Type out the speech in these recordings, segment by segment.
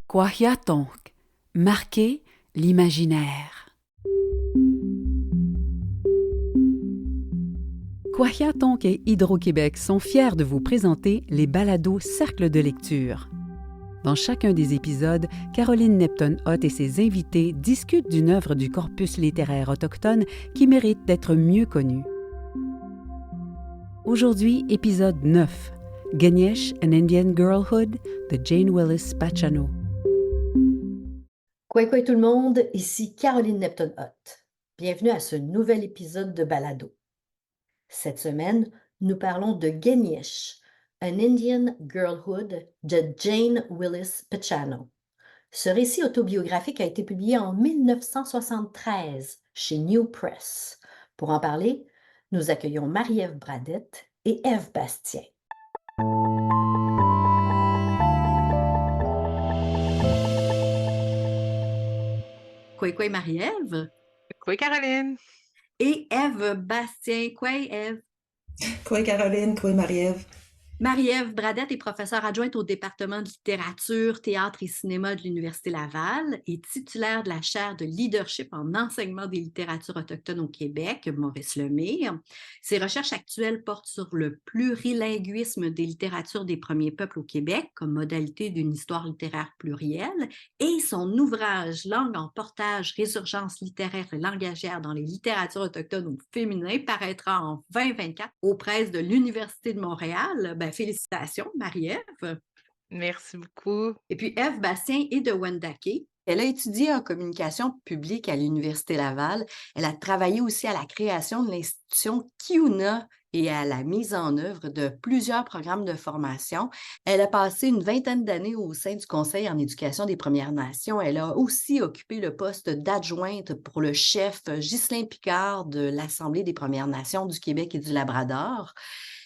Kwahiatonk, marquer l'imaginaire. Kwahiatonk et Hydro-Québec sont fiers de vous présenter les balados Cercle de lecture. Dans chacun des épisodes, Caroline Nepton-Hott et ses invités discutent d'une œuvre du corpus littéraire autochtone qui mérite d'être mieux connue. Aujourd'hui, épisode 9, Ganesh, An Indian Girlhood de Jane Willis Pachano. Quoi tout le monde, ici Caroline Nepton-Hott. Bienvenue à ce nouvel épisode de Balado. Cette semaine, nous parlons de Ganesh, An Indian Girlhood de Jane Willis Pachano. Ce récit autobiographique a été publié en 1973 chez New Press. Pour en parler, nous accueillons Marie-Ève Bradette et Ève Bastien. Quoi Marie-Ève? Quoi, Caroline? Et Ève Bastien. Quoi, Ève? Quoi, Caroline? Quoi, Marie-Ève? Marie-Ève Bradette est professeure adjointe au département de littérature, théâtre et cinéma de l'Université Laval et titulaire de la chaire de leadership en enseignement des littératures autochtones au Québec, Maurice Lemay. Ses recherches actuelles portent sur le plurilinguisme des littératures des premiers peuples au Québec comme modalité d'une histoire littéraire plurielle et son ouvrage Langue en portage, résurgence littéraire et langagière dans les littératures autochtones au féminin paraîtra en 2024 aux presses de l'Université de Montréal. Félicitations, Marie-Ève. Merci beaucoup. Et puis, Ève Bastien est de Wendake. Elle a étudié en communication publique à l'Université Laval. Elle a travaillé aussi à la création de l'institution Kiuna et à la mise en œuvre de plusieurs programmes de formation. Elle a passé une vingtaine d'années au sein du Conseil en éducation des Premières Nations. Elle a aussi occupé le poste d'adjointe pour le chef Ghislain Picard de l'Assemblée des Premières Nations du Québec et du Labrador.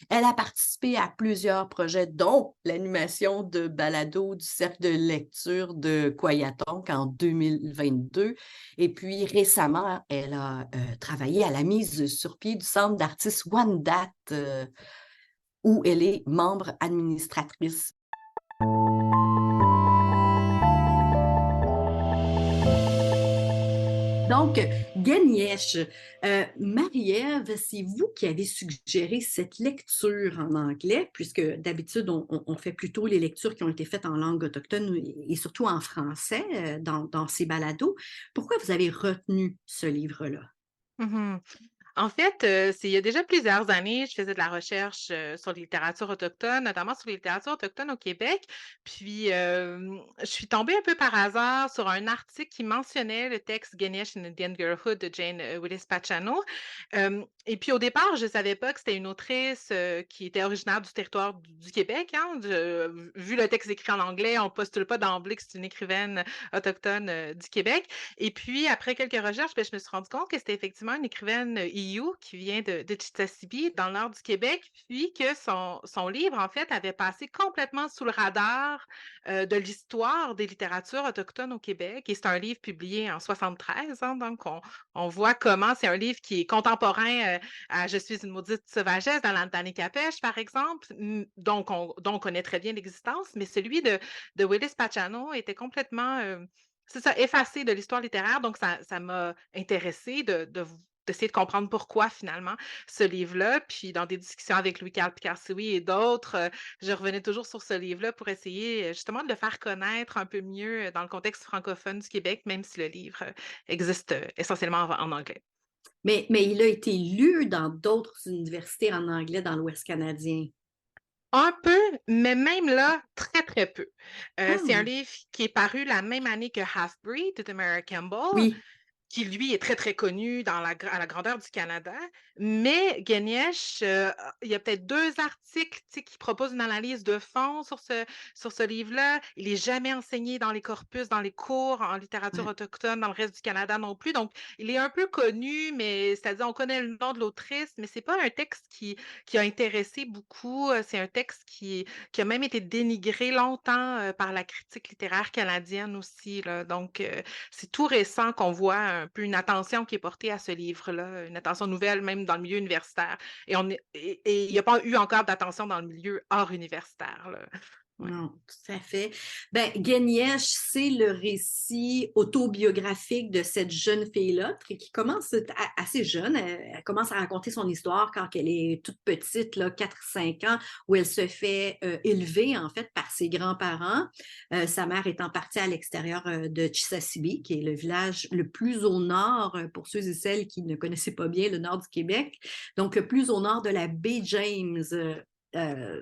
Elle a participé à plusieurs projets, dont l'animation de balado du Cercle de lecture de Kwahiatonk en 2022. Et puis récemment, elle a travaillé à la mise sur pied du Centre d'artistes Wendat, où elle est membre administratrice. Donc, Ganesh, Marie-Ève, c'est vous qui avez suggéré cette lecture en anglais, puisque d'habitude, on fait plutôt les lectures qui ont été faites en langue autochtone et surtout en français dans ces balados. Pourquoi vous avez retenu ce livre-là? En fait, il y a déjà plusieurs années, je faisais de la recherche sur les littératures autochtones, notamment sur les littératures autochtones au Québec. Puis, je suis tombée un peu par hasard sur un article qui mentionnait le texte Ganesh and Indian Girlhood de Jane Willis Pachano. Et puis, au départ, je ne savais pas que c'était une autrice qui était originaire du territoire du Québec. Hein. Vu le texte écrit en anglais, on ne postule pas d'emblée que c'est une écrivaine autochtone du Québec. Et puis, après quelques recherches, je me suis rendu compte que c'était effectivement une écrivaine Iyu qui vient de Chitasibie, dans le nord du Québec, puis que son livre, en fait, avait passé complètement sous le radar de l'histoire des littératures autochtones au Québec. Et c'est un livre publié en 73, hein, donc on voit comment c'est un livre qui est contemporain à Je suis une maudite sauvagesse dans les Capèches, par exemple, dont on connaît très bien l'existence, mais celui de Willis Pachano était complètement... c'est ça, effacé de l'histoire littéraire. Donc, ça m'a intéressée d'essayer de comprendre pourquoi, finalement, ce livre-là. Puis, dans des discussions avec Louis-Carl Picard-Sioui et d'autres, je revenais toujours sur ce livre-là pour essayer, justement, de le faire connaître un peu mieux dans le contexte francophone du Québec, même si le livre existe essentiellement en anglais. Mais il a été lu dans d'autres universités en anglais dans l'Ouest canadien. Un peu, mais même là, très, très peu. C'est un livre qui est paru la même année que Half-Breed de Mary Campbell. Oui. Qui, lui, est très, très connu à la grandeur du Canada. Mais Ganesh, il y a peut-être 2 articles qui proposent une analyse de fond sur ce livre-là. Il n'est jamais enseigné dans les corpus, dans les cours en littérature autochtone dans le reste du Canada non plus. Donc, il est un peu connu, mais c'est-à-dire on connaît le nom de l'autrice, mais ce n'est pas un texte qui a intéressé beaucoup. C'est un texte qui a même été dénigré longtemps par la critique littéraire canadienne aussi. Là. Donc, c'est tout récent qu'on voit un peu une attention qui est portée à ce livre-là, une attention nouvelle même dans le milieu universitaire. Et il n'y a pas eu encore d'attention dans le milieu hors universitaire. Là. Ouais. Non, tout à fait. Ben, Guenièche, c'est le récit autobiographique de cette jeune fille-là qui commence assez jeune. Elle commence à raconter son histoire quand elle est toute petite, là, 4-5 ans, où elle se fait élever, en fait, par ses grands-parents. Sa mère étant partie à l'extérieur de Chisasibi, qui est le village le plus au nord, pour ceux et celles qui ne connaissaient pas bien le nord du Québec. Donc, le plus au nord de la baie James, euh,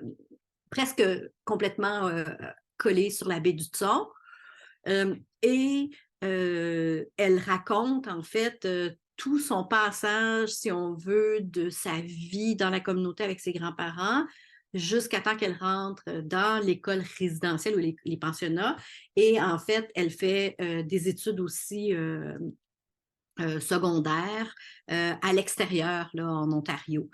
presque complètement collée sur la baie du Tsar. Et elle raconte en fait tout son passage, si on veut, de sa vie dans la communauté avec ses grands-parents jusqu'à temps qu'elle rentre dans l'école résidentielle ou les pensionnats. Et en fait, elle fait des études aussi secondaire à l'extérieur, là, en Ontario.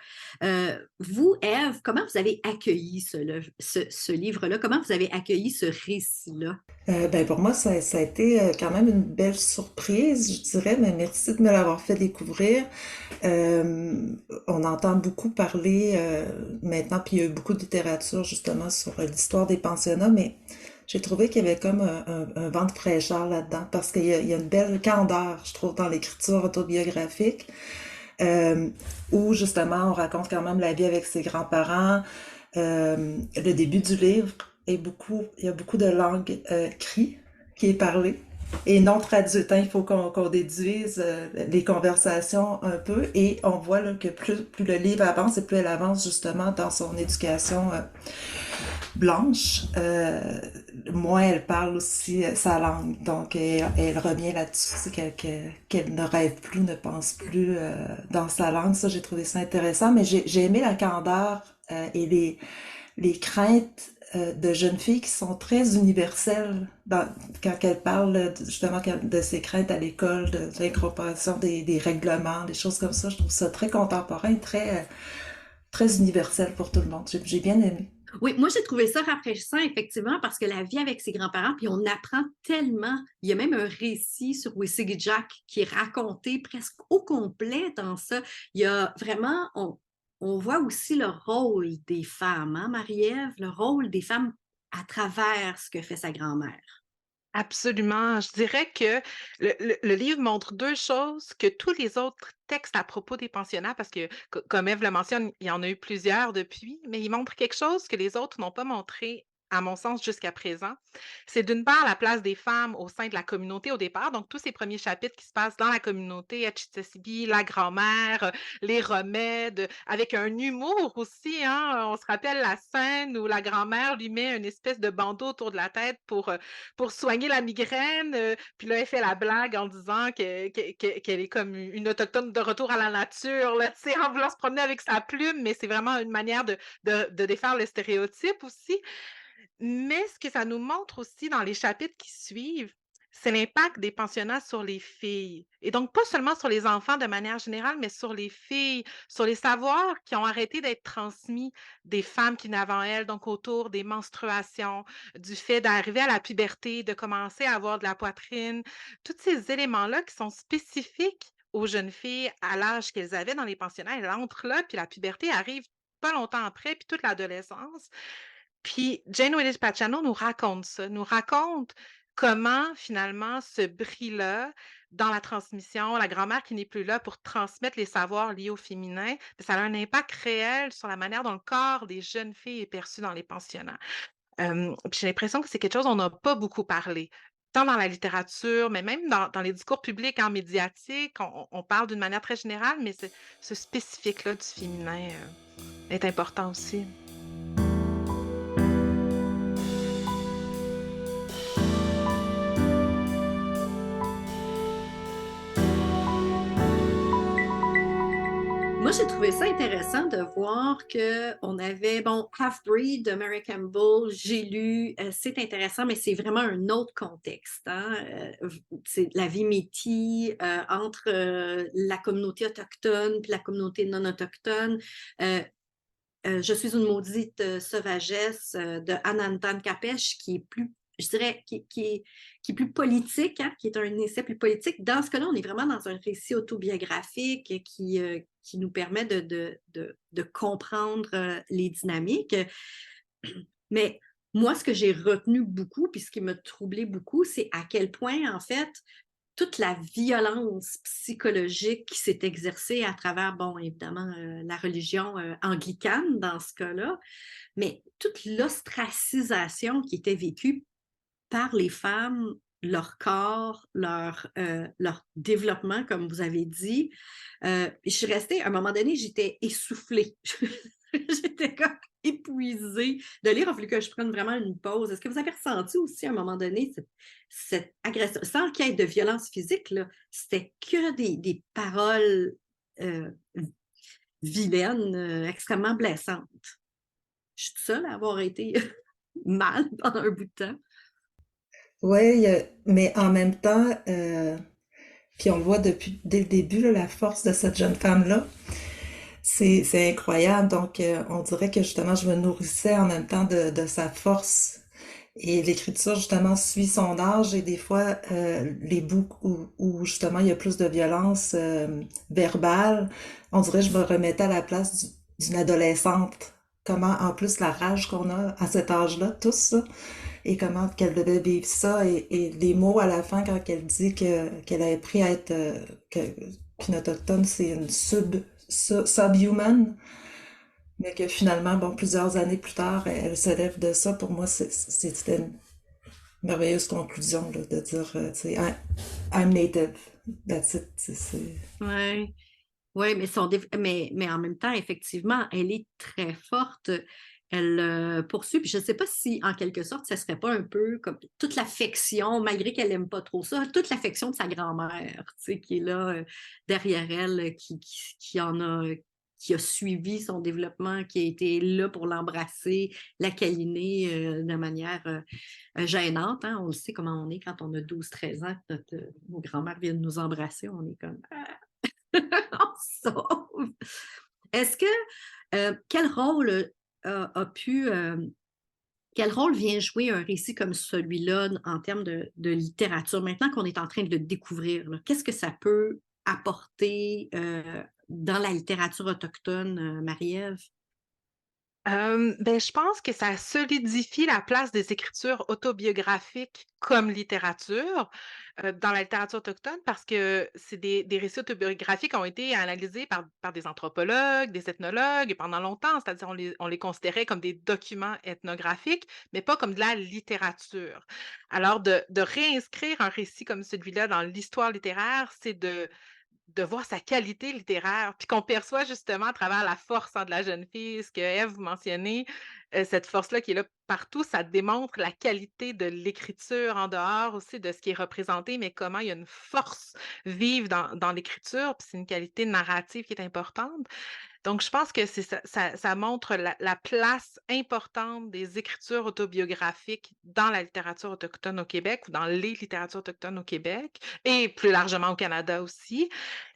Vous, Ève, comment vous avez accueilli ce livre-là? Comment vous avez accueilli ce récit-là? Ben pour moi, ça a été quand même une belle surprise, je dirais, mais merci de me l'avoir fait découvrir. On entend beaucoup parler maintenant, puis il y a eu beaucoup de littérature justement sur l'histoire des pensionnats, mais j'ai trouvé qu'il y avait comme un vent de fraîcheur là-dedans, parce qu'il y a une belle candeur, je trouve, dans l'écriture autobiographique, euh, où justement on raconte quand même la vie avec ses grands-parents. Le début du livre il y a beaucoup de langue cri qui est parlée et non traduite. Hein. Il faut qu'on déduise les conversations un peu et on voit là, que plus le livre avance et plus elle avance justement dans son éducation blanche, moins elle parle aussi sa langue. Donc elle revient là-dessus, qu'elle ne rêve plus, ne pense plus dans sa langue. Ça, j'ai trouvé ça intéressant, mais j'ai aimé la candeur et les craintes de jeunes filles qui sont très universelles quand elles parlent justement de ces craintes à l'école, de l'incorporation des règlements, des choses comme ça. Je trouve ça très contemporain, très universel pour tout le monde. J'ai bien aimé. Oui, moi, j'ai trouvé ça rafraîchissant, effectivement, parce que la vie avec ses grands-parents, puis on apprend tellement. Il y a même un récit sur Jack qui est raconté presque au complet dans ça. Il y a vraiment, on voit aussi le rôle des femmes, hein, Marie-Ève, le rôle des femmes à travers ce que fait sa grand-mère. Absolument. Je dirais que le livre montre deux choses que tous les autres textes à propos des pensionnats, parce que, comme Ève le mentionne, il y en a eu plusieurs depuis, mais il montre quelque chose que les autres n'ont pas montré, à mon sens, jusqu'à présent. C'est d'une part la place des femmes au sein de la communauté au départ, donc tous ces premiers chapitres qui se passent dans la communauté, à Chisasibi, la grand-mère, les remèdes, avec un humour aussi, hein. On se rappelle la scène où la grand-mère lui met une espèce de bandeau autour de la tête pour soigner la migraine. Puis là, elle fait la blague en disant qu'elle est comme une autochtone de retour à la nature, là, tu sais, en voulant se promener avec sa plume, mais c'est vraiment une manière de défaire le stéréotype aussi. Mais ce que ça nous montre aussi dans les chapitres qui suivent, c'est l'impact des pensionnats sur les filles. Et donc, pas seulement sur les enfants de manière générale, mais sur les filles, sur les savoirs qui ont arrêté d'être transmis des femmes qui n'avaient elles, donc autour des menstruations, du fait d'arriver à la puberté, de commencer à avoir de la poitrine, tous ces éléments-là qui sont spécifiques aux jeunes filles à l'âge qu'elles avaient dans les pensionnats. Elles entrent là, puis la puberté arrive pas longtemps après, puis toute l'adolescence. Puis Jane Willis Pacciano nous raconte ça, nous raconte comment finalement ce bris-là dans la transmission, la grand-mère qui n'est plus là pour transmettre les savoirs liés au féminin, ben, ça a un impact réel sur la manière dont le corps des jeunes filles est perçu dans les pensionnats. Puis j'ai l'impression que c'est quelque chose dont on n'a pas beaucoup parlé, tant dans la littérature, mais même dans les discours publics, en médiatique, on parle d'une manière très générale, mais ce spécifique-là du féminin est important aussi. Moi, j'ai trouvé ça intéressant de voir qu'on avait, bon, Half-Breed de Mary Campbell, j'ai lu, c'est intéressant, mais c'est vraiment un autre contexte. Hein? C'est la vie métis entre la communauté autochtone puis la communauté non autochtone. Je suis une maudite sauvagesse de Anantan Kapesh, qui est plus, je dirais, qui est plus politique, hein, qui est un essai plus politique. Dans ce cas-là, on est vraiment dans un récit autobiographique qui nous permet de comprendre les dynamiques. Mais moi, ce que j'ai retenu beaucoup, puis ce qui m'a troublé beaucoup, c'est à quel point, en fait, toute la violence psychologique qui s'est exercée à travers, bon, évidemment, la religion anglicane dans ce cas-là, mais toute l'ostracisation qui était vécue par les femmes, leur corps, leur développement, comme vous avez dit. Je suis restée, à un moment donné, j'étais essoufflée. J'étais comme épuisée de lire. Il a fallu que je prenne vraiment une pause. Est-ce que vous avez ressenti aussi à un moment donné cette agression, sans qu'il y ait de violence physique, là, c'était que des paroles euh, vilaines, extrêmement blessantes. Je suis toute seule à avoir été mal pendant un bout de temps. Oui, mais en même temps, puis on le voit depuis dès le début, là, la force de cette jeune femme-là, c'est incroyable. Donc, on dirait que justement, je me nourrissais en même temps de sa force. Et l'écriture, justement, suit son âge et des fois, les bouts où justement il y a plus de violence verbale, on dirait que je me remettais à la place d'une adolescente. Comment, en plus, la rage qu'on a à cet âge-là, tous ça, et comment qu'elle devait vivre ça, et les mots à la fin quand elle dit qu'elle avait appris à être, qu'une autochtone, c'est une subhuman, mais que finalement, bon, plusieurs années plus tard, elle se lève de ça. Pour moi, c'était une merveilleuse conclusion, là, de dire, tu sais, I'm native, that's it. Oui, ouais, mais en même temps, effectivement, elle est très forte. Elle poursuit. Puis je ne sais pas si, en quelque sorte, ce serait pas un peu comme toute l'affection, malgré qu'elle n'aime pas trop ça, toute l'affection de sa grand-mère, tu sais, qui est là derrière elle, qui a suivi son développement, qui a été là pour l'embrasser, la câliner de manière gênante. Hein. On le sait comment on est quand on a 12 13 ans, que nos grands-mères viennent nous embrasser, on est comme on se sauve. Est-ce que quel rôle a pu quel rôle vient jouer un récit comme celui-là en termes de littérature, maintenant qu'on est en train de le découvrir? Qu'est-ce que ça peut apporter dans la littérature autochtone, Marie-Ève? Ben, je pense que ça solidifie la place des écritures autobiographiques comme littérature, dans la littérature autochtone parce que c'est des récits autobiographiques qui ont été analysés par des anthropologues, des ethnologues pendant longtemps. C'est-à-dire on les considérait comme des documents ethnographiques, mais pas comme de la littérature. Alors de réinscrire un récit comme celui-là dans l'histoire littéraire, c'est de voir sa qualité littéraire, puis qu'on perçoit justement à travers la force, hein, de la jeune fille, ce que Ève vous mentionnez, cette force-là qui est là partout, ça démontre la qualité de l'écriture en dehors aussi de ce qui est représenté, mais comment il y a une force vive dans l'écriture, puis c'est une qualité narrative qui est importante. Donc je pense que c'est ça montre la place importante des écritures autobiographiques dans la littérature autochtone au Québec ou dans les littératures autochtones au Québec et plus largement au Canada aussi.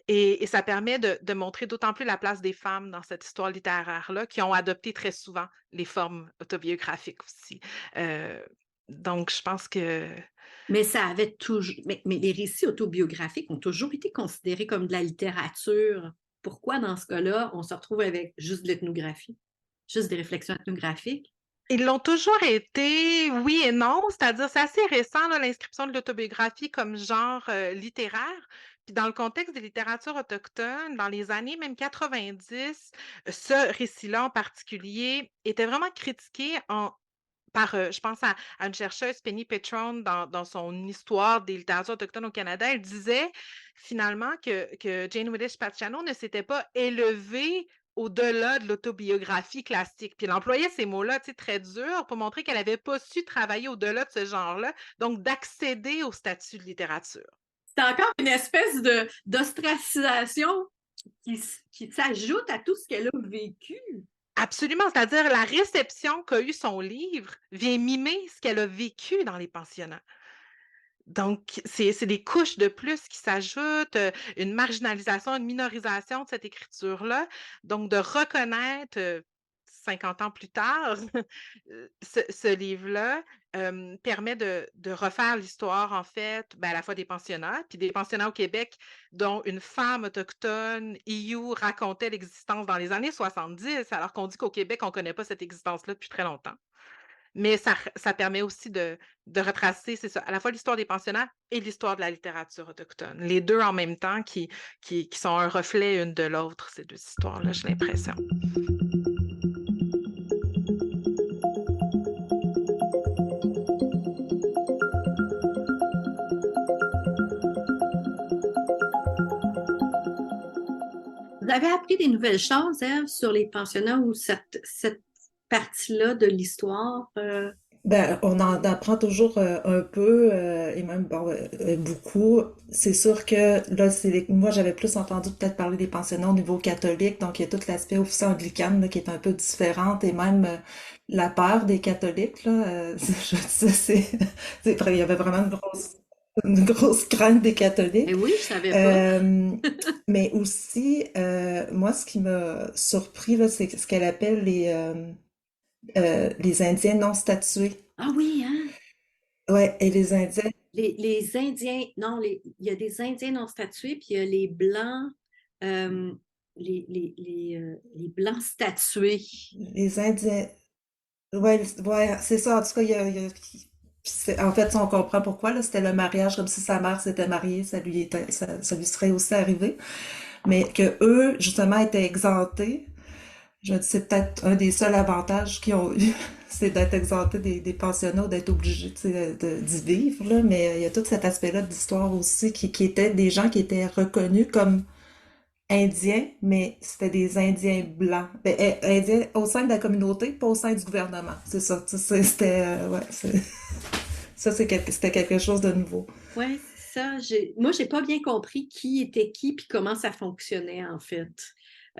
Et ça permet de montrer d'autant plus la place des femmes dans cette histoire littéraire-là, qui ont adopté très souvent les formes autobiographiques aussi. Heu, donc je pense que Mais ça avait toujours. Mais les récits autobiographiques ont toujours été considérés comme de la littérature. Pourquoi, dans ce cas-là, on se retrouve avec juste de l'ethnographie, juste des réflexions ethnographiques? ils l'ont toujours été, oui et non, c'est-à-dire c'est assez récent là, l'inscription de l'autobiographie comme genre, littéraire. Puis dans le contexte des littératures autochtones, dans les années même 90, ce récit-là en particulier était vraiment critiqué je pense à une chercheuse, Penny Petrone, dans son histoire des littératures autochtones au Canada. Elle disait finalement que Jane Widditch-Paciano ne s'était pas élevée au-delà de l'autobiographie classique. Puis elle employait ces mots-là, tu sais, très durs pour montrer qu'elle n'avait pas su travailler au-delà de ce genre-là, donc d'accéder au statut de littérature. C'est encore une espèce d'ostracisation qui s'ajoute à tout ce qu'elle a vécu. Absolument, c'est-à-dire la réception qu'a eu son livre vient mimer ce qu'elle a vécu dans les pensionnats. Donc, c'est des couches de plus qui s'ajoutent, une marginalisation, une minorisation de cette écriture-là. Donc, de reconnaître, 50 ans plus tard, ce livre-là, permet de refaire l'histoire, en fait, ben, à la fois des pensionnats, puis des pensionnats au Québec dont une femme autochtone, Iou, racontait l'existence dans les années 70, alors qu'on dit qu'au Québec, on ne connaît pas cette existence-là depuis très longtemps. Mais ça permet aussi de retracer, c'est ça, à la fois l'histoire des pensionnats et l'histoire de la littérature autochtone. Les 2 en même temps qui sont un reflet une de l'autre, ces 2 histoires-là, j'ai l'impression. Vous avez appris des nouvelles choses, Ève, sur les pensionnats ou cette partie-là de l'histoire? Ben, on en apprend toujours un peu et même bon, beaucoup. C'est sûr que là, moi j'avais plus entendu peut-être parler des pensionnats au niveau catholique, donc il y a tout l'aspect officier anglicane là, qui est un peu différente et même la peur des catholiques là. Je disais, c'est vrai, il y avait vraiment une grosse crainte des Eh catholiques. oui, je savais pas. Euh, mais aussi, moi, ce qui m'a surpris là, c'est ce qu'elle appelle les Indiens non statués. Ah oui, hein? Ouais, et les Indiens, Les Indiens, non, il y a des Indiens non statués, puis il y a les Blancs, euh, les Blancs statués. les Indiens, ouais, ouais, c'est ça. En tout cas, en fait, on comprend pourquoi, là. C'était le mariage, comme si sa mère s'était mariée, ça lui serait aussi arrivé. Mais que eux, justement, étaient exemptés. Je dis, c'est peut-être un des seuls avantages qu'ils ont eu, c'est d'être exemptés des pensionnats, ou d'être obligés, tu sais, d'y vivre, là. Mais il y a tout cet aspect-là de l'histoire aussi, qui étaient des gens qui étaient reconnus comme Indiens, mais c'était des Indiens blancs. Ben, Indiens au sein de la communauté, pas au sein du gouvernement. C'est ça. Tu sais, c'était, ouais, ça, c'était quelque chose de nouveau. Oui, c'est ça. Moi, j'ai pas bien compris qui était qui puis comment ça fonctionnait, en fait.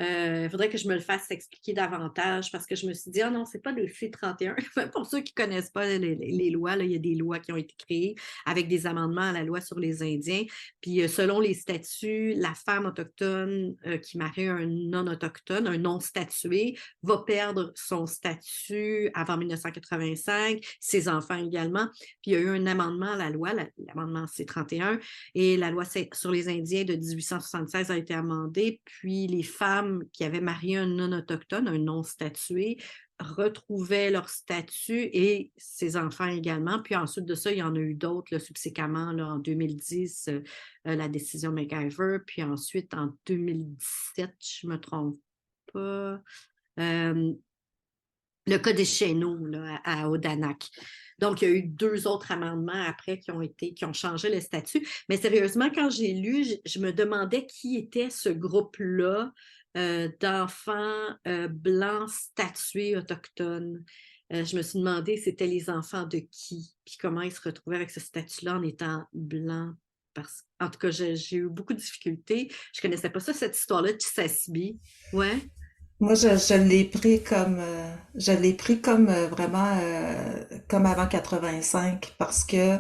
Il faudrait que je me le fasse expliquer davantage parce que je me suis dit, ah non, c'est pas le C-31. Pour ceux qui connaissent pas les lois, là, il y a des lois qui ont été créées avec des amendements à la loi sur les Indiens. Puis selon les statuts, la femme autochtone qui marie un non-autochtone, un non-statué, va perdre son statut avant 1985, ses enfants également. Puis il y a eu un amendement à la loi, l'amendement C-31, et la loi sur les Indiens de 1876 a été amendée, puis les femmes qui avaient marié un non-autochtone, un non-statué, retrouvaient leur statut et ses enfants également. Puis ensuite de ça, il y en a eu d'autres subséquemment là, en 2010, la décision McIver, puis ensuite en 2017, je ne me trompe pas, le cas des Chéneaux là, à Odanak. Donc, il y a eu 2 autres amendements après qui ont changé le statut. Mais sérieusement, quand j'ai lu, je me demandais qui était ce groupe-là d'enfants blancs statués autochtones. Je me suis demandé c'était les enfants de qui, puis comment ils se retrouvaient avec ce statut-là en étant blancs. En tout cas, j'ai eu beaucoup de difficultés. Je ne connaissais pas ça, cette histoire-là de Chisasibi. Ouais. Moi, je l'ai pris comme vraiment comme avant 85 parce que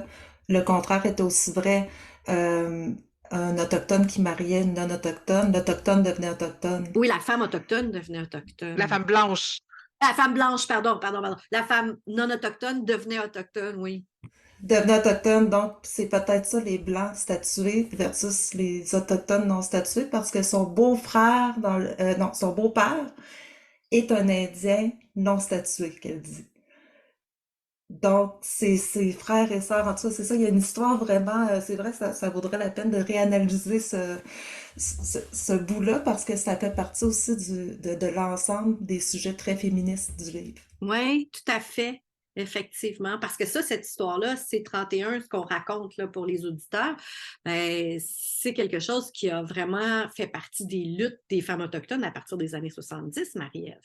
le contraire est aussi vrai. Euh, un autochtone qui mariait une non-autochtone, l'autochtone devenait autochtone. Oui, la femme autochtone devenait La autochtone. femme blanche. La femme blanche, pardon. La femme non autochtone devenait autochtone, oui. Devenait autochtone, donc c'est peut-être ça les blancs statués versus les autochtones non statués parce que son beau-frère non, son beau-père est un Indien non statué, qu'elle dit. Donc, ses frères et sœurs, en tout cas, c'est ça, il y a une histoire vraiment, c'est vrai que ça vaudrait la peine de réanalyser ce bout-là parce que ça fait partie aussi de l'ensemble des sujets très féministes du livre. Oui, tout à fait. Effectivement, parce que ça, cette histoire-là, c'est 31, ce qu'on raconte là, pour les auditeurs, ben, c'est quelque chose qui a vraiment fait partie des luttes des femmes autochtones à partir des années 70, Marie-Ève.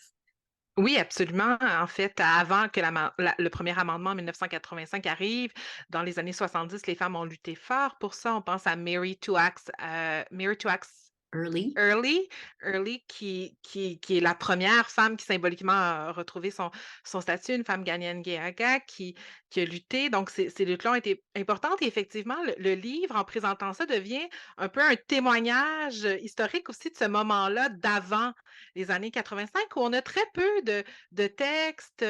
Oui, absolument. En fait, avant que le premier amendement en 1985 arrive, dans les années 70, les femmes ont lutté fort pour ça. On pense à Mary Tuax Early. Early qui est la première femme qui symboliquement a retrouvé son statut, une femme Ghanaienne-Guéaga qui a lutté. Donc, ces luttes-là ont été importantes et effectivement, le livre, en présentant ça, devient un peu un témoignage historique aussi de ce moment-là d'avant les années 85 où on a très peu de textes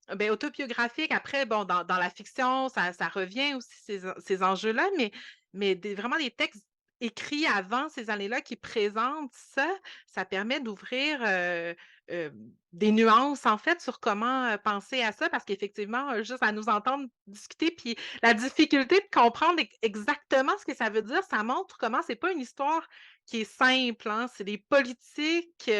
autobiographiques. Après, bon, dans la fiction, ça revient aussi ces enjeux-là, mais vraiment des textes écrits avant ces années-là qui présentent ça, ça permet d'ouvrir des nuances, en fait, sur comment, penser à ça parce qu'effectivement, juste à nous entendre discuter, puis la difficulté de comprendre exactement ce que ça veut dire, ça montre comment c'est pas une histoire qui est simple, hein. C'est des politiques,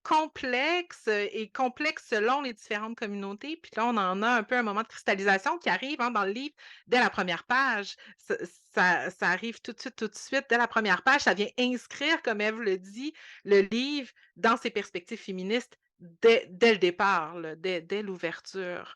complexes, et complexes selon les différentes communautés. Puis là, on en a un peu un moment de cristallisation qui arrive, hein, dans le livre dès la première page. Ça ça arrive tout de suite dès la première page. Ça vient inscrire, comme Ève le dit, le livre dans ses perspectives féministes dès le départ, là, dès l'ouverture.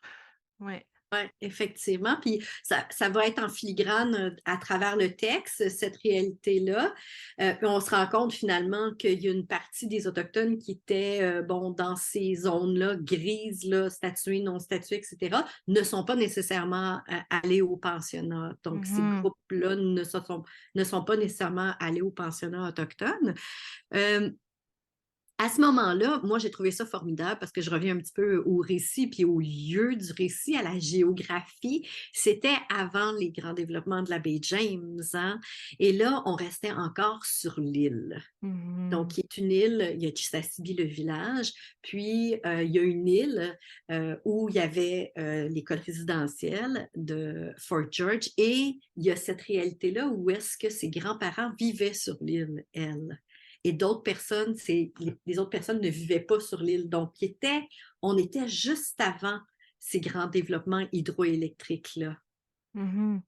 Ouais. Ouais, effectivement. Puis ça va être en filigrane à travers le texte, cette réalité-là. Puis on se rend compte finalement qu'il y a une partie des Autochtones qui étaient bon, dans ces zones-là, grises, là, statuées, non statuées, etc., ne sont pas nécessairement allés au pensionnat. Donc, ces Mmh. groupes-là ne sont pas nécessairement allés au pensionnat autochtone. Euh, À ce moment-là, moi, j'ai trouvé ça formidable parce que je reviens un petit peu au récit puis au lieu du récit, à la géographie. C'était avant les grands développements de la baie James, hein? Et là, on restait encore sur l'île. Donc, Mmh. qui est une île, il y a Chisasibi, le village, puis il y a une île où il y avait l'école résidentielle de Fort George et il y a cette réalité-là où est-ce que ses grands-parents vivaient sur l'île, elle. Et d'autres personnes, les autres personnes ne vivaient pas sur l'île. Donc, on était juste avant ces grands développements hydroélectriques-là. Mmh.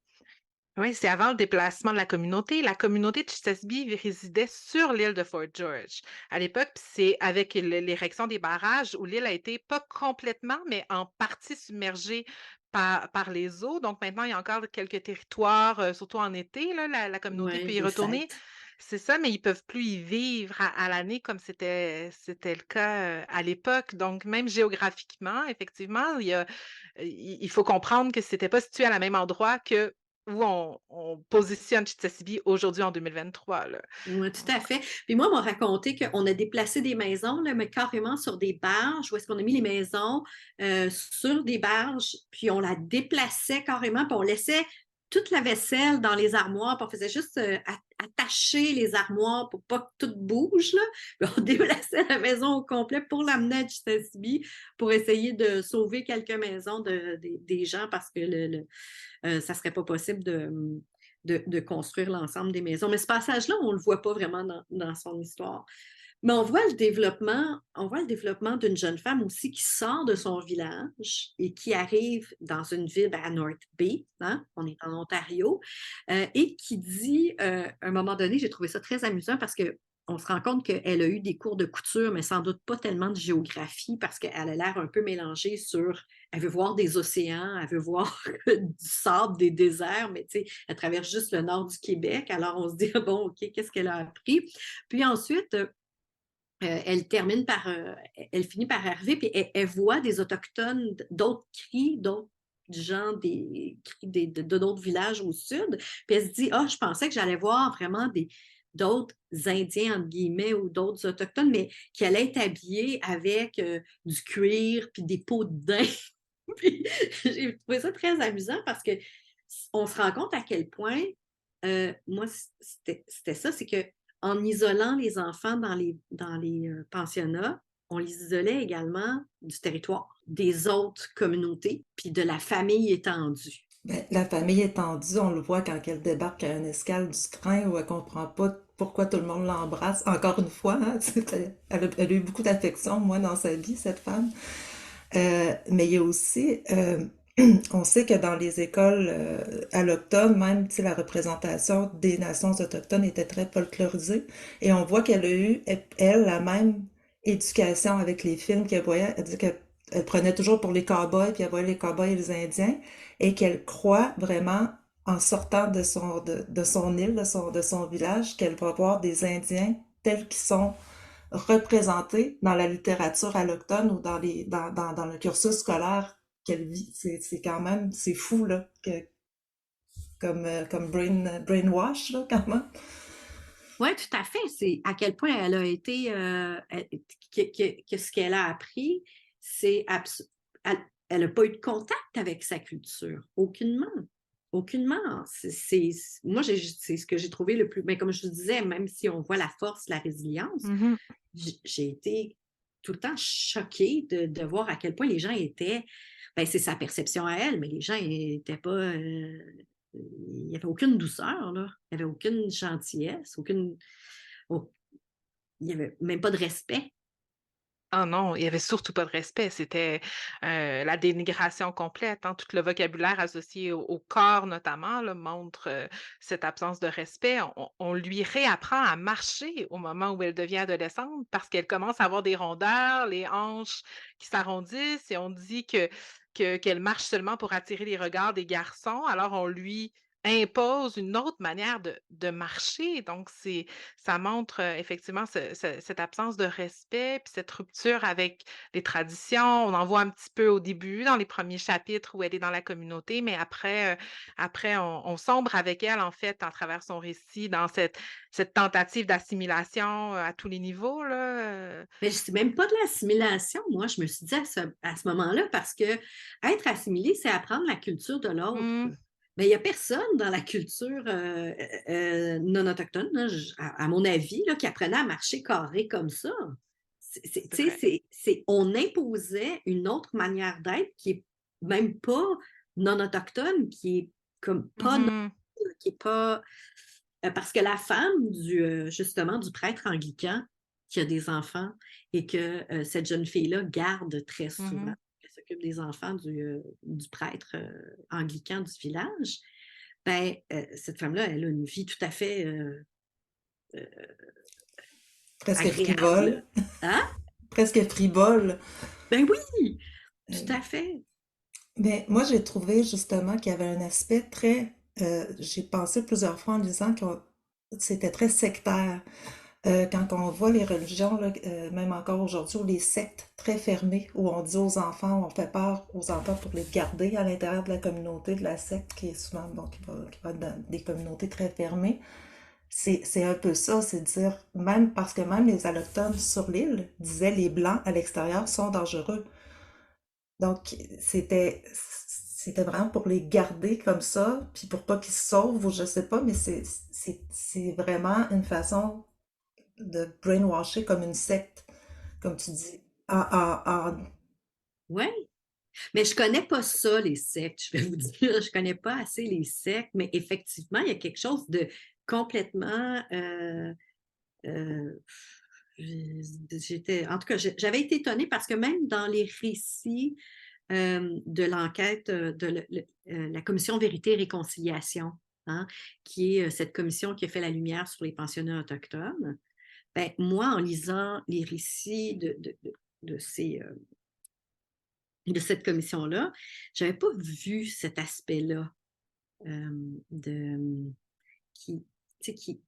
Oui, c'est avant le déplacement de la communauté. La communauté de Chisasibi résidait sur l'île de Fort George à l'époque, puis c'est avec l'érection des barrages où l'île a été pas complètement, mais en partie submergée par les eaux. Donc maintenant, il y a encore quelques territoires, surtout en été, là, la communauté peut Oui, y des retourner. sites. C'est ça, mais ils peuvent plus y vivre à l'année comme c'était le cas, à l'époque. Donc même géographiquement, effectivement, il faut comprendre que c'était pas situé à la même endroit que où on positionne Chisasibi aujourd'hui en 2023 là. Oui, tout à fait. Puis moi, on m'a raconté qu'on a déplacé des maisons, là, mais carrément sur des barges, où est-ce qu'on a mis les maisons sur des barges, puis on la déplaçait carrément, puis on laissait toute la vaisselle dans les armoires, puis on faisait juste attacher les armoires pour pas que tout bouge, là. Puis on déplaçait la maison au complet pour l'amener à Chisasibi, pour essayer de sauver quelques maisons des gens, parce que ça serait pas possible de construire l'ensemble des maisons. Mais ce passage-là, on ne le voit pas vraiment dans son histoire. Mais on voit le développement d'une jeune femme aussi qui sort de son village et qui arrive dans une ville à North Bay, hein, on est en Ontario, et qui dit, à un moment donné, j'ai trouvé ça très amusant parce que on se rend compte qu'elle a eu des cours de couture, mais sans doute pas tellement de géographie parce qu'elle a l'air un peu mélangée elle veut voir des océans, elle veut voir du sable, des déserts, mais tu sais, elle traverse juste le nord du Québec. Alors on se dit, bon, OK, qu'est-ce qu'elle a appris? Puis ensuite, elle finit par arriver, puis elle voit des Autochtones, d'autres cris, d'autres gens, des cris de d'autres villages au sud, puis elle se dit, ah, je pensais que j'allais voir vraiment d'autres Indiens, entre guillemets, ou d'autres Autochtones, mais qui allaient être habillés avec du cuir, puis des peaux de daim. Puis j'ai trouvé ça très amusant parce que on se rend compte à quel point, moi, c'était ça, c'est que en isolant les enfants dans les pensionnats, on les isolait également du territoire, des autres communautés, puis de la famille étendue. Ben, la famille étendue, on le voit quand elle débarque à une escale du train où elle comprend pas pourquoi tout le monde l'embrasse. Encore une fois, hein, elle a eu beaucoup d'affection, moi, dans sa vie, cette femme. Mais il y a aussi, on sait que dans les écoles allochtones, même, tu sais, la représentation des nations autochtones était très folklorisée. Et on voit qu'elle a eu, elle, la même éducation avec les films qu'elle voyait. Elle dit qu'elle prenait toujours pour les cow-boys, puis elle voyait les cow-boys et les Indiens, et qu'elle croit vraiment, en sortant de son île, de son village, qu'elle va voir des Indiens tels qu'ils sont représentée dans la littérature allochtone ou dans le cursus scolaire qu'elle vit. C'est quand même, c'est fou, là, comme brainwash, là, quand même. Oui, tout à fait. C'est à quel point elle a été, que ce qu'elle a appris, elle n'a pas eu de contact avec sa culture, aucunement. Aucunement. Moi, c'est ce que j'ai trouvé le plus. Mais comme je vous disais, même si on voit la force, la résilience, Mmh. j'ai été tout le temps choquée de voir à quel point les gens étaient, ben, c'est sa perception à elle, mais les gens n'étaient pas, il n'y avait aucune douceur, là. Il n'y avait aucune gentillesse, il n'y avait même pas de respect. Ah non, il y avait surtout pas de respect. C'était, la dénigration complète, hein. Tout le vocabulaire associé au corps notamment, là, montre, cette absence de respect. On lui réapprend à marcher au moment où elle devient adolescente parce qu'elle commence à avoir des rondeurs, les hanches qui s'arrondissent et on dit qu'elle marche seulement pour attirer les regards des garçons. Alors on lui impose une autre manière de marcher. Donc ça montre, effectivement cette absence de respect, puis cette rupture avec les traditions. On en voit un petit peu au début, dans les premiers chapitres où elle est dans la communauté, mais après on sombre avec elle, en fait, à travers son récit, dans cette tentative d'assimilation, à tous les niveaux, là, Mais c'est même pas de l'assimilation, moi, je me suis dit à ce moment-là, parce que être assimilé, c'est apprendre la culture de l'autre. mmh, Mais il n'y a personne dans la culture non autochtone, là, à mon avis, là, qui apprenait à marcher carré comme ça. c'est Tu sais, vrai. on imposait une autre manière d'être qui est même pas non autochtone, qui est comme pas non, Mmh. qui est pas parce que la femme justement du prêtre anglican qui a des enfants et que cette jeune fille-là garde très souvent, Mmh. elle s'occupe des enfants du prêtre anglican du village, ben, cette femme-là, elle a une vie tout à fait Presque frivole. agréable. Hein? Presque frivole. Ben oui, tout Euh, à fait. Mais moi, j'ai trouvé justement qu'il y avait un aspect très... j'ai pensé plusieurs fois en disant que c'était très sectaire. Quand on voit les religions, là, même encore aujourd'hui, ou les sectes très fermées, où on dit aux enfants, on fait peur aux enfants pour les garder à l'intérieur de la communauté, de la secte, qui est souvent, bon, qui va être dans des communautés très fermées. C'est un peu ça, c'est de dire, même parce que même les allochtones sur l'île disaient les blancs à l'extérieur sont dangereux. Donc, c'était vraiment pour les garder comme ça, puis pour pas qu'ils se sauvent, ou je sais pas, mais c'est vraiment une façon de brainwasher comme une secte, comme tu dis. Oui. Mais je connais pas ça, les sectes, je vais vous dire. Je connais pas assez les sectes, mais effectivement, il y a quelque chose de complètement euh, en tout cas, j'avais été étonnée parce que même dans les récits de l'enquête de la commission Vérité et Réconciliation, hein, qui est cette commission qui a fait la lumière sur les pensionnats autochtones, ben, moi, en lisant les récits de de cette commission-là, je n'avais pas vu cet aspect-là de qui,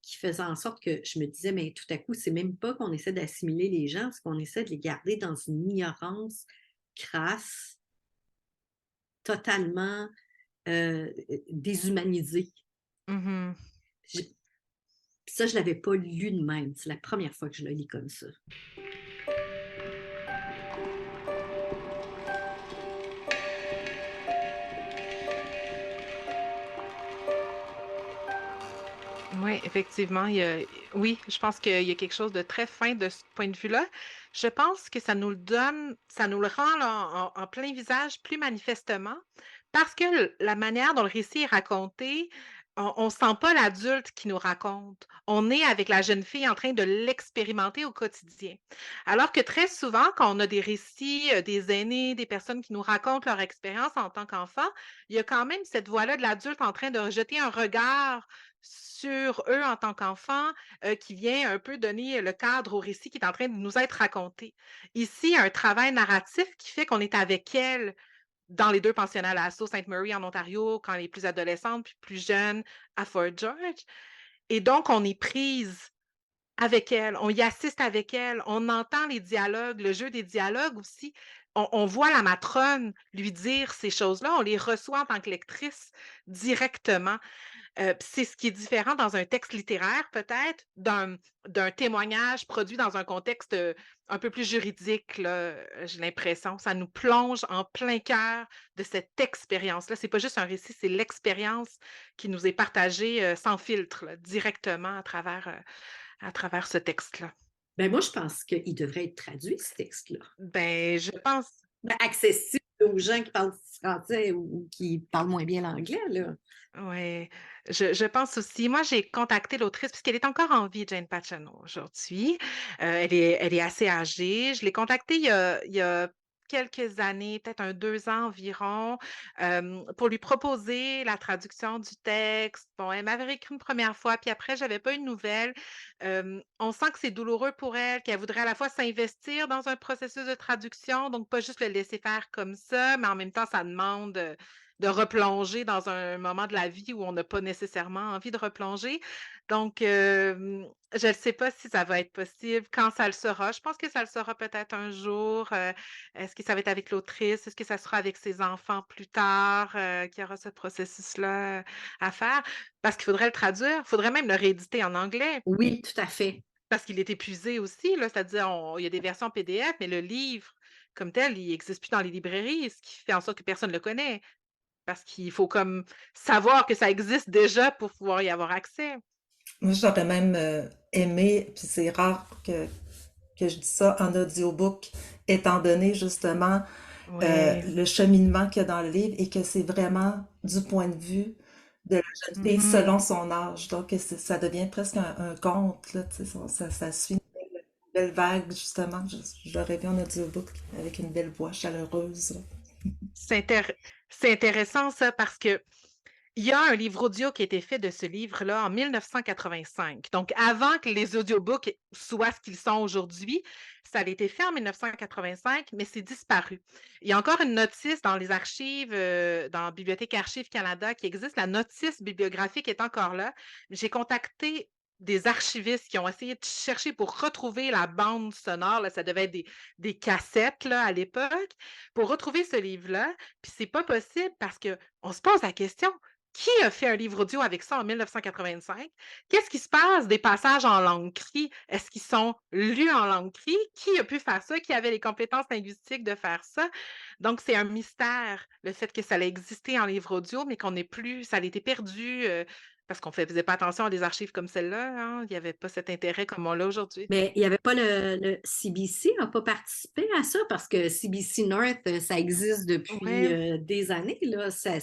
qui faisait en sorte que je me disais, mais tout à coup, c'est même pas qu'on essaie d'assimiler les gens, c'est qu'on essaie de les garder dans une ignorance crasse, totalement déshumanisée. Mmh. Je- Ça, je ne l'avais pas lu de même. C'est la première fois que je le lis comme ça. Oui, effectivement, oui, je pense qu'il y a quelque chose de très fin de ce point de vue-là. Je pense que ça nous le donne, ça nous le rend là, en plein visage plus manifestement, parce que la manière dont le récit est raconté, on sent pas l'adulte qui nous raconte. On est avec la jeune fille en train de l'expérimenter au quotidien. Alors que très souvent, quand on a des récits, des aînés, des personnes qui nous racontent leur expérience en tant qu'enfant, il y a quand même cette voix-là de l'adulte en train de jeter un regard sur eux en tant qu'enfants, qui vient un peu donner le cadre au récit qui est en train de nous être raconté. Ici, il y a un travail narratif qui fait qu'on est avec elle dans les 2 pensionnats à la Sault-Ste. Marie en Ontario, quand elle est plus adolescente, puis plus jeune à Fort George et donc on est prise avec elle, on y assiste avec elle, on entend les dialogues, le jeu des dialogues aussi. On voit la matrone lui dire ces choses-là, on les reçoit en tant que lectrice directement. Puis c'est ce qui est différent dans un texte littéraire peut-être d'un témoignage produit dans un contexte, un peu plus juridique là, j'ai l'impression. Ça nous plonge en plein cœur de cette expérience-là. C'est pas juste un récit, c'est l'expérience qui nous est partagée, sans filtre là, directement à travers ce texte-là. Ben moi, je pense qu'il devrait être traduit, ce texte-là. Ben, je pense. Ben, accessible aux gens qui parlent français ou qui parlent moins bien l'anglais, là. Oui, je pense aussi. Moi, j'ai contacté l'autrice puisqu'elle est encore en vie, Jane Pacino, aujourd'hui. Elle est assez âgée. Je l'ai contactée il y a quelques années, peut-être 2 ans environ, pour lui proposer la traduction du texte. Bon, elle m'avait écrit une première fois, puis après, j'avais pas eu de nouvelles. On sent que c'est douloureux pour elle, qu'elle voudrait à la fois s'investir dans un processus de traduction, donc pas juste le laisser faire comme ça, mais en même temps, ça demande de replonger dans un moment de la vie où on n'a pas nécessairement envie de replonger. Donc, je ne sais pas si ça va être possible, quand ça le sera. Je pense que ça le sera peut-être un jour. Est-ce que ça va être avec l'autrice? Est-ce que ça sera avec ses enfants plus tard, qu'il y aura ce processus-là à faire? Parce qu'il faudrait le traduire. Il faudrait même le rééditer en anglais Oui, tout à fait. parce qu'il est épuisé aussi, là. C'est-à-dire, il y a des versions PDF, mais le livre comme tel, il n'existe plus dans les librairies, ce qui fait en sorte que personne ne le connaît. Parce qu'il faut comme savoir que ça existe déjà pour pouvoir y avoir accès. Moi, j'aurais même aimé, puis c'est rare que je dis ça en audiobook, étant donné justement Ouais. le cheminement qu'il y a dans le livre et que c'est vraiment du point de vue de la jeune fille Mmh. selon son âge. Donc, ça devient presque un conte, là, tu sais, ça suit une belle vague, justement. Je l'aurais vu en audiobook avec une belle voix chaleureuse, là. C'est intér c'est intéressant ça parce que il y a un livre audio qui a été fait de ce livre-là en 1985. Donc avant que les audiobooks soient ce qu'ils sont aujourd'hui, ça a été fait en 1985, mais c'est disparu. Il y a encore une notice dans les archives, dans Bibliothèque Archives Canada qui existe. La notice bibliographique est encore là. J'ai contacté des archivistes qui ont essayé de chercher pour retrouver la bande sonore, là, ça devait être des cassettes là, à l'époque, pour retrouver ce livre-là. Puis c'est pas possible parce qu'on se pose la question, qui a fait un livre audio avec ça en 1985? Qu'est-ce qui se passe des passages en langue cri? Est-ce qu'ils sont lus en langue cri? Qui a pu faire ça? Qui avait les compétences linguistiques de faire ça? Donc, c'est un mystère, le fait que ça ait existé en livre audio, mais qu'on n'ait plus, ça a été perdu parce qu'on ne faisait pas attention à des archives comme celle-là, hein. Il n'y avait pas cet intérêt comme on l'a aujourd'hui. Mais il n'y avait pas le CBC n'a pas participé à ça parce que CBC North, ça existe depuis Oui. des années. Là. Ça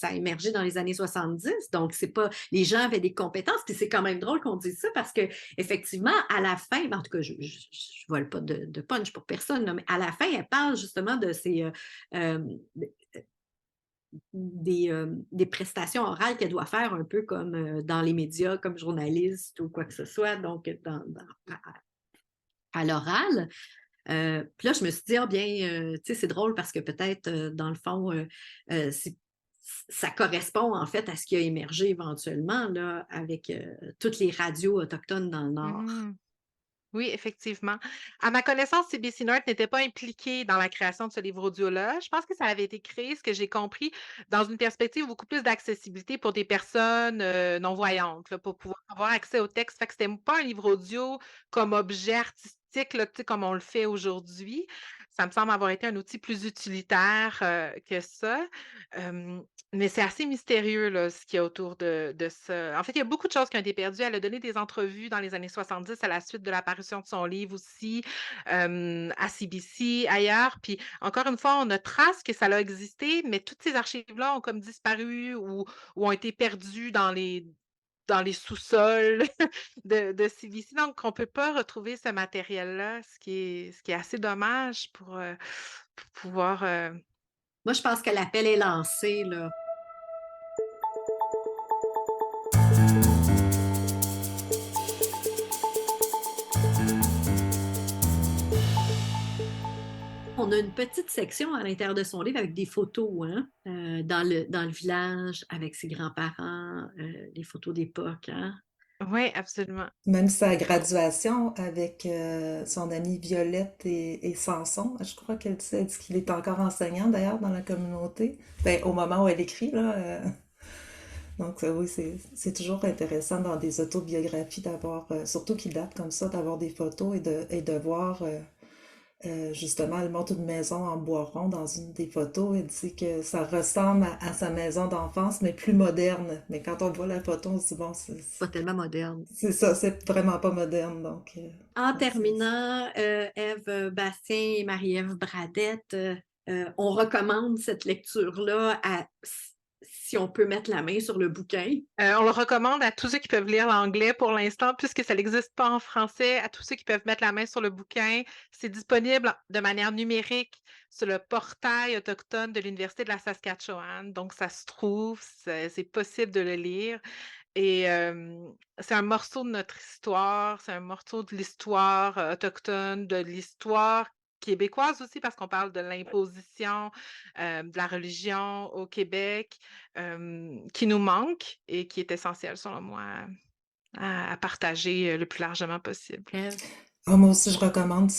a émergé dans les années 70. Donc, c'est pas. Les gens avaient des compétences. Puis c'est quand même drôle qu'on dise ça parce que effectivement, à la fin, en tout cas, je ne vole pas de punch pour personne, là, mais à la fin, elle parle justement de ces. Euh, des prestations orales qu'elle doit faire un peu comme dans les médias, comme journaliste ou quoi que ce soit, donc à l'oral. Puis là, je me suis dit, ah bien, tu sais, c'est drôle parce que peut-être, dans le fond, ça correspond en fait à ce qui a émergé éventuellement là, avec toutes les radios autochtones dans le Nord. Mhm. Oui, effectivement. À ma connaissance, CBC North n'était pas impliqué dans la création de ce livre audio-là. Je pense que ça avait été créé, ce que j'ai compris, dans une perspective beaucoup plus d'accessibilité pour des personnes non-voyantes, là, pour pouvoir avoir accès au texte. Fait que c'était pas un livre audio comme objet artistique, là, tu sais, comme on le fait aujourd'hui. Ça me semble avoir été un outil plus utilitaire que ça. Euh, mais c'est assez mystérieux, là, ce qu'il y a autour de ça. En fait, il y a beaucoup de choses qui ont été perdues. Elle a donné des entrevues dans les années 70 à la suite de l'apparition de son livre aussi, à CBC, ailleurs. Puis, encore une fois, on a trace que ça a existé, mais toutes ces archives-là ont comme disparu ou ont été perdues dans les sous-sols de CBC. Donc, on ne peut pas retrouver ce matériel-là, ce qui est assez dommage pour pouvoir. Moi, je pense que l'appel est lancé, là. On a une petite section à l'intérieur de son livre avec des photos hein, dans le village, avec ses grands-parents, des photos d'époque. Hein. Oui, absolument. Même sa graduation avec son amie Violette et Samson, je crois elle dit qu'il est encore enseignant d'ailleurs dans la communauté, ben, au moment où elle écrit, là. Donc oui, c'est toujours intéressant dans des autobiographies d'avoir, surtout qui datent comme ça, d'avoir des photos et de voir Justement, elle montre une maison en bois rond dans une des photos. Elle dit que ça ressemble à sa maison d'enfance, mais plus moderne. Mais quand on voit la photo, on se dit, bon, Pas tellement moderne. c'est ça, c'est vraiment pas moderne. Donc, En ouais, terminant, Ève Bastien et Marie-Ève Bradette, on recommande cette lecture-là si on peut mettre la main sur le bouquin. On le recommande à tous ceux qui peuvent lire l'anglais pour l'instant, puisque ça n'existe pas en français, à tous ceux qui peuvent mettre la main sur le bouquin. C'est disponible de manière numérique sur le portail autochtone de l'Université de la Saskatchewan. Donc, ça se trouve, c'est possible de le lire. Et c'est un morceau de notre histoire, c'est un morceau de l'histoire autochtone, de l'histoire québécoise aussi, parce qu'on parle de l'imposition de la religion au Québec, qui nous manque et qui est essentiel, selon moi, à partager le plus largement possible. Ève? Moi aussi, je recommande.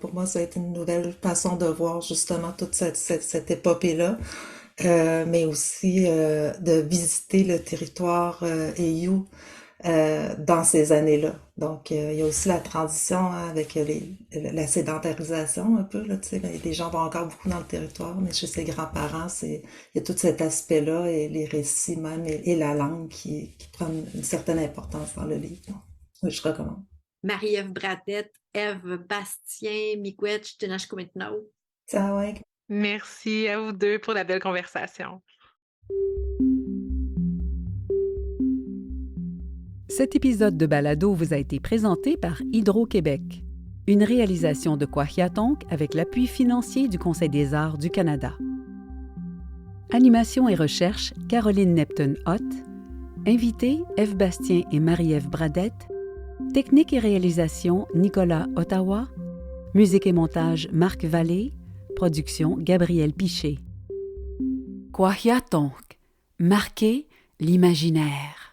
Pour moi, ça a été une nouvelle façon de voir justement toute cette épopée-là. Mais aussi de visiter le territoire Eyu dans ces années-là. Donc, il y a aussi la transition hein, avec la sédentarisation un peu, là, tu sais, les gens vont encore beaucoup dans le territoire, mais chez ses grands-parents, il y a tout cet aspect-là et les récits même et la langue qui prennent une certaine importance dans le livre. Donc, oui, je recommande. Marie-Ève Bradette, Ève Bastien, Miigwech, Tinashkumitno. Ça, ouais. Merci à vous deux pour la belle conversation. Cet épisode de Balado vous a été présenté par Hydro-Québec, une réalisation de Kwahiatonk avec l'appui financier du Conseil des arts du Canada. Animation et recherche, Caroline Neptune-Hott. Invités, Ève Bastien et Marie-Ève Bradette. Technique et réalisation, Nicolas Ottawa. Musique et montage, Marc Vallée. Production, Gabriel Piché. Kwahiatonk, marquer l'imaginaire.